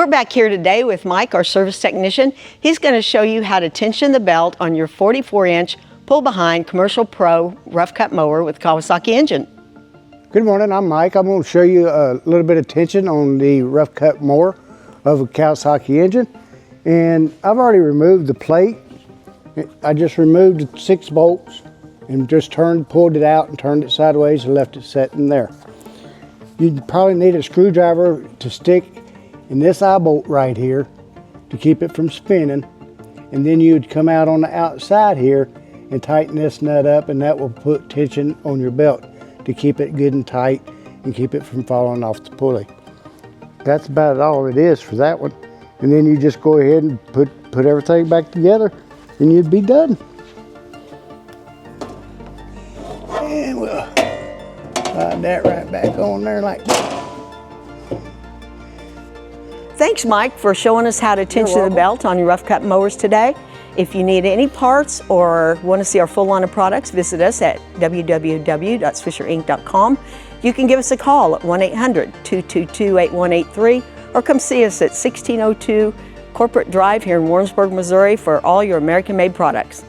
We're back here today with Mike, our service technician. He's going to show you how to tension the belt on your 44-inch pull-behind Commercial Pro rough cut mower with Kawasaki engine. Good morning, I'm Mike. I'm going to show you a little bit of tension on the rough cut mower of a Kawasaki engine. And I've already removed the plate. I just removed the 6 bolts and just pulled it out and turned it sideways and left it sitting there. You'd probably need a screwdriver to stick in this eye bolt right here to keep it from spinning. And then you'd come out on the outside here and tighten this nut up, and that will put tension on your belt to keep it good and tight and keep it from falling off the pulley. That's about all it is for that one. And then you just go ahead and put everything back together and you'd be done. And we'll slide that right back on there like that. Thanks, Mike, for showing us how to tension the belt on your rough cut mowers today. If you need any parts or want to see our full line of products, visit us at www.swisherinc.com. You can give us a call at 1-800-222-8183 or come see us at 1602 Corporate Drive here in Warrensburg, Missouri for all your American-made products.